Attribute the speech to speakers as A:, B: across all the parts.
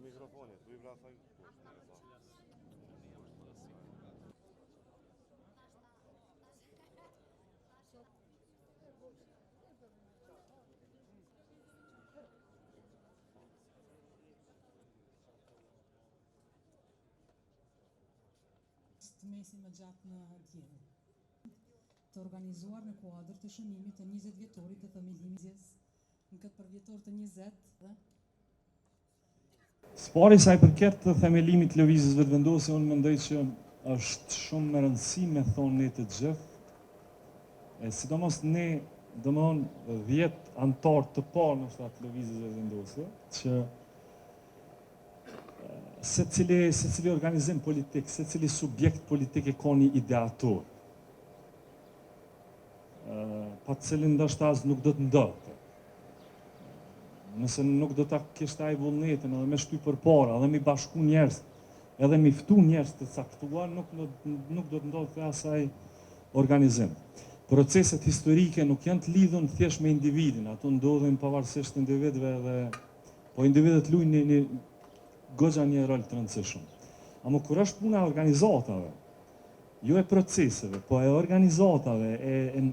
A: mikrofonit, tu i pra thaj.
B: Të mesin më gjatë në tjetër. Të organizuar në kuadër të shënimit të 20 vjetorit të themelimit në këtë përvjetor të 20
C: Spari sa i përket të themelimit të lëvizjes vetëvendosje, unë mendoj që është shumë me rëndësi me thonë ne të gjithë, sidomos ne, domethënë 10 anëtar të parë në shtatë lëvizjes vetëvendosje, që secili organizim politik, secili subjekt politik e ka një ideator, pa të cilin ndoshta as nuk do të ndodhte. Nëse nuk do ta kishte ai vullnetin edhe me shty përpara, edhe me bashku njerëz, edhe me ftu njerëz të caktuar, nuk do të ndodhte asaj organizim. Proceset historike nuk janë të lidhur thjesht me individin, ato ndodhin pavarësisht individëve dhe po individët luajnë një goxha një rol të rëndësishëm. Ama kur është puna e organizatave, jo e proceseve, po e organizatave,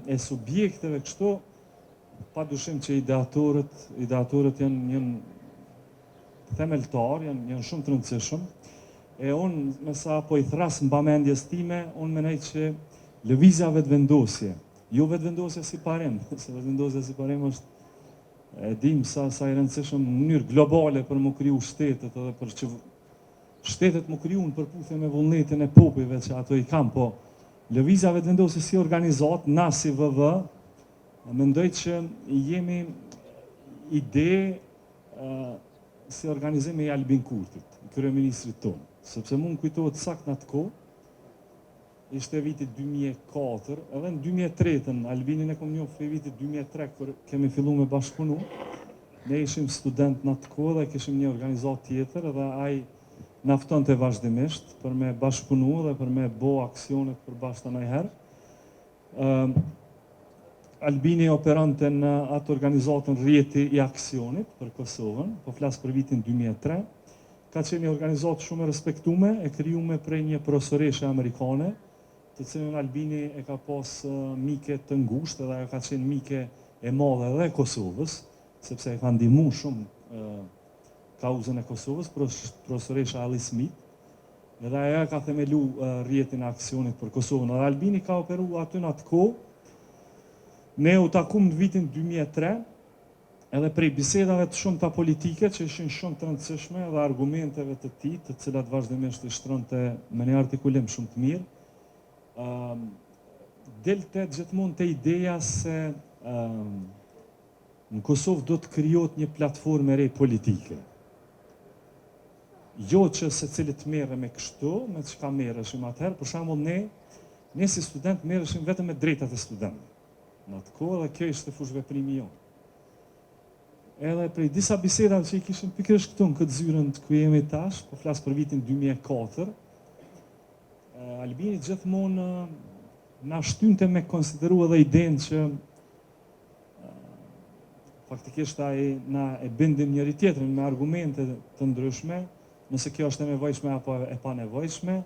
C: e subjekteve kështu, pa dushim që ideatorët janë themeltar, janë shumë të rëndësishëm. E unë, me sa po i thras mbamendjes time, unë mendoj që lëvizja vetëvendosje, jo vetëvendosja si parim, se vetëvendosja si parim është e dim sa i rëndësishëm në mënyrë globale për më kriju shtetet edhe për që shtetet më kriju në përputhje me vullnetin e popujve që ato i kam, po lëvizja vetëvendosje si organizat, na si VV, mendoj që jemi ide si organizimi i Albin Kurtit, kryeministrit tonë, sepse mund kujtohet sakt në atë kohë, ishte viti 2004, edhe në 2003, Albinin e kom njohur prej vitit 2003, kur kemi fillu me bashkëpunu, ne ishim student në atë kohë dhe kishim një organizat tjetër, edhe ai na ftonte vazhdimisht për me bashkëpunu dhe për me bo aksionet për bashkë ndonjëherë. Albini operante në atë organizatën Rjeti i Aksionit për Kosovën, po flas për vitin 2003. Ka qenë një organizatë shumë e respektume, e krijuar prej një profesoreshe amerikane, të cilën Albini e ka pas mike të ngushtë dhe ajo ka qenë mike e madhe edhe e Kosovës, sepse e ka ndihmuar shumë kauzën e Kosovës, profesoresha Alice Smith, edhe ajo ka themelu Rjetin e Aksionit për Kosovën. Dhe Albini ka operu aty në atë kohë. Ne u takum në vitin 2003, edhe prej bisedave të shumta politike që ishin shumë të rëndësishme dhe argumenteve të tij, të cilat vazhdimisht i shtronte me një artikulim shumë të mirë, delte gjithmonë te ideja se në Kosovë do të krijohet një platformë e re politike. Jo që secili të merre me kështu, me çka merreshim atëherë, për shembull ne si student merreshim vetëm me drejtat e studentëve. Në atë kohë dhe kjo ishte fush veprimi jonë. Edhe prej disa bisedave që i kishim pikërisht këtu në këtë zyrën ku jemi tash, po flas për vitin 2004, Albini gjithmonë na shtynte me konsideru edhe idenë që faktikisht ai na e bindim njëri tjetrin me argumente të ndryshme, nëse kjo është e nevojshme apo e pa nevojshme,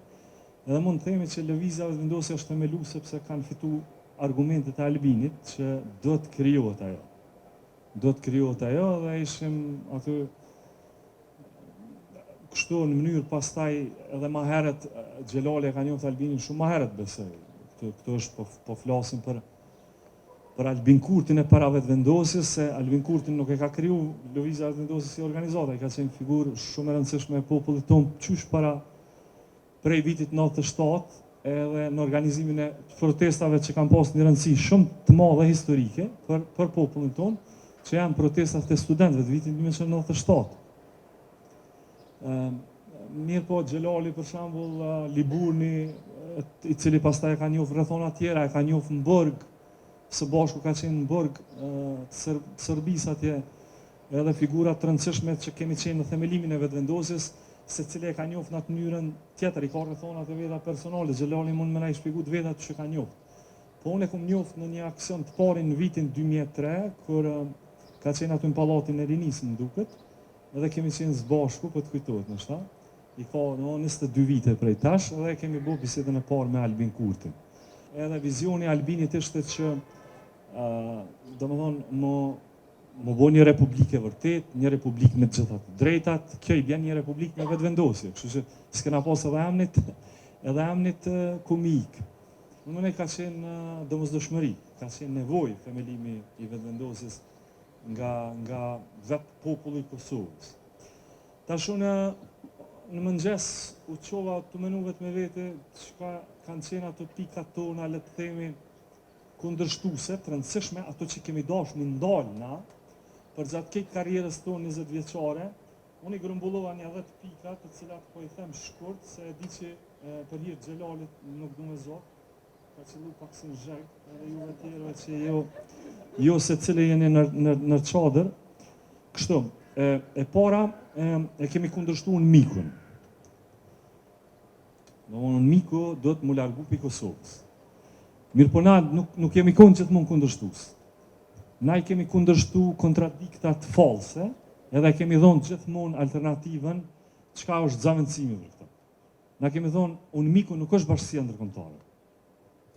C: edhe mund të themi që lëvizja vetëvendosje është themeluar sepse kanë fituar argumentet e Albinit që do të krijohet ajo. Do të krijohet ajo dhe ishim aty kështu në mënyrë pastaj edhe më herët Xhelali ka njohur Albinin shumë më herët besoj. Këtu është po flasim për Albin Kurtin e para vetëvendosjes, se Albin Kurtin nuk e ka kriju lëvizja vetëvendosje si organizata, ai ka qenë figurë shumë e rëndësishme e popullit tonë qysh prej vitit 97, edhe në organizimin e protestave që kanë pas një rëndësi shumë të madhe historike për popullin tonë, që janë protestat e studentëve të vitin 1997. Mirë po, Xhelali për shembull, Liburni, i cili pastaj e ka njohur rrethona tjera, e ka njohur në Burg, së bashku ka qenë në Burg të Serbisë atje, edhe figura të rëndësishme që kemi qenë në themelimin e vetëvendosjes, secili e ka njohur në atë mënyrën tjetër, i ka rrethonat e veta personale, Xhelali mund më na i shpjeguar vetat që ka njohur. Po unë e kam njohur në një aksion të parë në vitin 2003, kur ka qenë aty në Pallatin e Rinisë, më duket, edhe kemi qenë zbashku, po të kujtohet në shta. I ka 22 vite prej tash, edhe kemi bu bisedën e parë me Albin Kurtin. Edhe vizioni Albinit ishte që, domethënë, më bo një republikë e vërtet, një republikë me të gjitha të drejtat, kjo i bjen një republikë me vetëvendosje, kështu që s'kena pas edhe amnit komik. Në mëne ka qenë domosdoshmëri, ka qenë nevojë themelimi i vetëvendosjes nga vetë populli i Kosovës. Tash unë në mëngjes u qova të menu vetë me vete çka kanë qenë ato pikat tona, le të themi, kundërshtuse, të rëndësishme, ato që kemi dashur mi ndalë na, për gjatë këtë karrierës tonë 20 vjeçare, unë i grumbullova një 10 pika, të cilat po i them shkurt, se e di që për hir Xhelalit nuk du me zot, ka qëllu pak si në zheg, edhe juve tjerëve që jo se cile jeni në çadër. Kështu, e para, e kemi kundërshtuar mikun. Në miku do të mu largu pi Kosovës. Mirë po na nuk kemi konë gjithmonë kundërshtues. Na i kemi kundërshtu kontradiktat false, edhe kemi dhonë gjithmonë alternativën çka është zavendësimi për këtë. Na kemi thonë, unë miku nuk është bashkësia ndërkombëtare.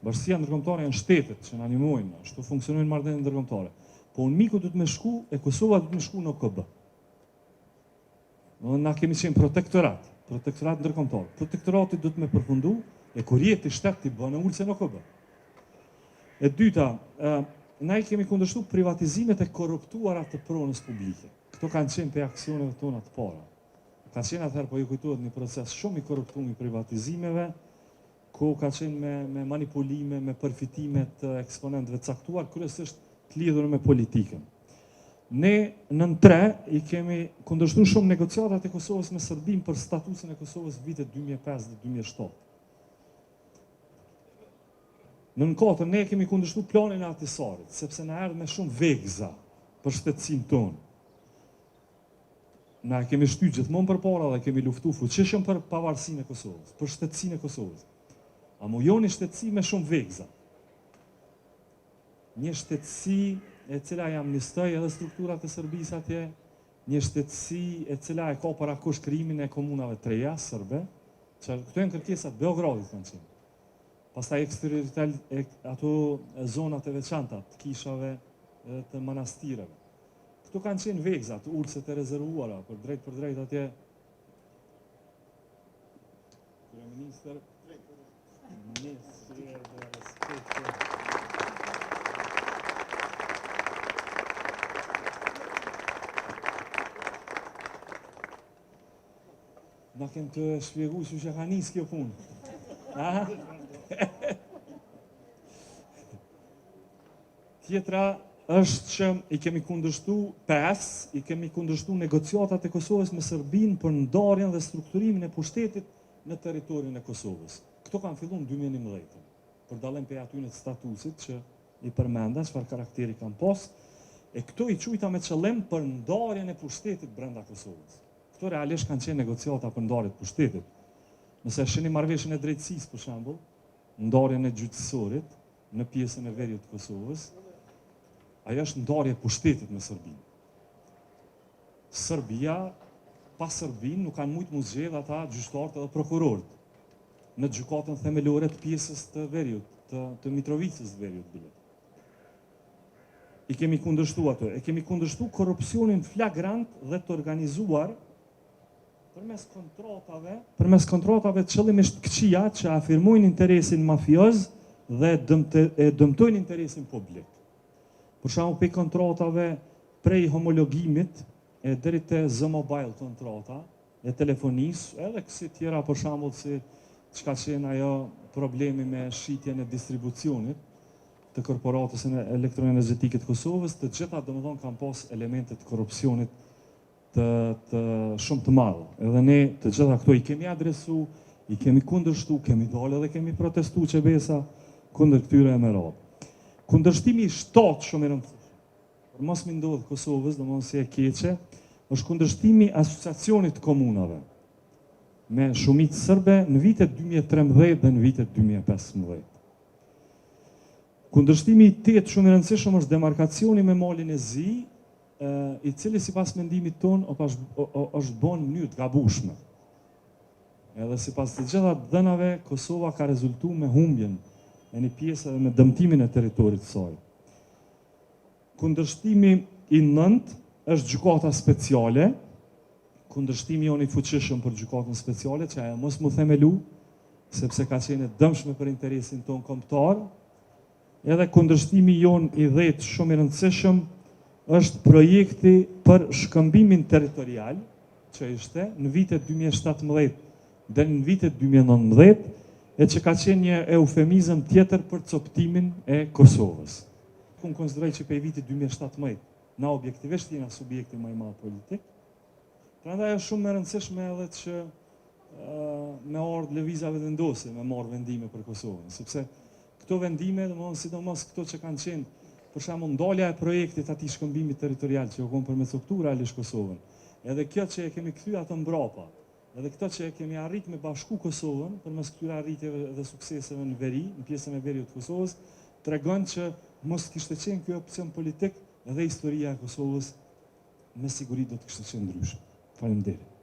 C: Bashkësia ndërkombëtare janë shtetet që na animojnë, ashtu funksionojnë marrëdhëniet ndërkombëtare. Po unë miku do të më shku, e Kosova do të më shku në OKB. Na kemi qenë protektorat ndërkombëtar. Protektorati do të më përfundu, e kur jeti shteti bën ulse në OKB. E dyta, na i kemi kundërshtu privatizimet e korruptuara të pronës publike. Këto kanë qenë për aksioneve tona të para. Ka qenë atëherë, po ju kujtohet një proces shumë i korruptuar i privatizimeve, ku ka qenë me manipulime, me përfitime të eksponentëve caktuar, kryesisht të lidhur me politikën. Ne në 3 i kemi kundërshtu shumë negociatat e Kosovës me Serbinë për statusin e Kosovës vitet 2005 dhe 2007. Në 4 ne kemi kundërshtu planin e Ahtisarit, sepse na erdhi me shumë vegza për shtetësinë tonë. Na kemi shtyr gjithmonë përpara dhe kemi luftu fuqishëm për pavarësinë e Kosovës, për shtetësinë e Kosovës. A mu joni shtetësi me shumë vegza. Një shtetësi e cila i amnistoi edhe strukturat e Serbisë atje, një shtetësi e cila e ka parakosh krimin e komunave të reja serbe, që këto janë kërkesat Beogradit kanë qenë. Pastaj ato zonat e veçanta të kishave dhe të manastireve. Këto kanë qenë vegza, të ulset e rezervuara, për drejt atje. Kryeministër, Ministri dhe Respekti. Na kem të shpjegu që ka nis kjo punë. Tjetra është që i kemi kundërshtu 5, i kemi kundërshtu negociatat e Kosovës me Serbinë për ndarjen dhe strukturimin e pushtetit në territorin e Kosovës. Këto kanë filluar në 2011, për dallim prej atyre të statusit që i përmenda çfarë karakteri kanë pas, e këto i quajta me qëllim për ndarjen e pushtetit brenda Kosovës. Këto realisht kanë qenë negociata për ndarjen e pushtetit. Nëse shihni marrëveshjen e drejtësisë për shembull, ndarjen e gjyqësorit në pjesën e veriut të Kosovës, ajo është ndarje e pushtetit me Serbinë. Serbia, pa Serbinë, nuk kanë mujtë mu zgjedh ata gjyqtarët edhe prokurorët në gjykatën themelore të pjesës të veriut, të Mitrovicës të veriut bilet. I kemi kundërshtu ato, e kemi kundërshtu korrupsionin flagrant dhe të organizuar përmes kontratave qëllimisht këqija që afirmojnë interesin mafioz dhe dëmtojnë interesin publik. Për shembull, pe kontratave prej homologimit e deri te Z-Mobile kontrata e telefonisë, edhe kësi tjera për shembull si çka qenë ajo problemi me shitjen e distribucionit të korporatës elektroenergjetike të Kosovës, të gjitha domethënë kanë pas elemente të korrupsionit të shumë të madhe. Edhe ne të gjitha këto i kemi adresu, i kemi kundërshtu, kemi dalë dhe kemi protestu qebesa kundër këtyre e me radhë. Kundërshtimi i 7 shumë i rëndësishëm, për mos mi ndodhë Kosovës, domethënë si e keqe, është kundërshtimi asociacionit të komunave me shumicë serbe në vitet 2013 dhe në vitet 2015. Kundërshtimi i 8 shumë i rëndësishëm është demarkacioni me malin e Zi i cili sipas mendimit ton është bën në mënyrë të gabueshme. Edhe sipas të gjitha dënave, Kosova ka rezultuar me humbjen e një pjesë edhe me dëmtimin e territorit të saj. Kundërshtimi i 9 është gjykata speciale, kundërshtimi jonë i fuqishëm për gjykatën speciale, që ajo mos mu themelu, sepse ka qenë e dëmshme për interesin ton kombëtar, edhe kundërshtimi jonë i 10 shumë i rëndësishëm është projekti për shkëmbimin territorial, që ishte në vitet 2017 dhe në vitet 2019, e që ka qenë një eufemizëm tjetër për coptimin e Kosovës. Unë konsideroj që për vitit 2017, na objektivisht jena subjekti më i madh politik, prandaj është shumë e rëndësishme edhe që me ardhë lëvizave vendose me marrë vendime për Kosovën, sepse këto vendime, domethënë sidomos këto që kanë qenë, për shembull ndalja e projektit atij shkëmbimit territorial që u kon përmetsoktur realisht Kosovën, edhe kjo që e kemi kthy atë mbrapa, edhe këto që e kemi arrit me bashku Kosovën përmes këtyre arritjeve dhe sukseseve në veri, në pjesën e veriut të Kosovës, tregon që mos kishte qenë ky opcion politik, edhe historia e Kosovës me siguri do të kishte qenë ndryshe. Faleminderit.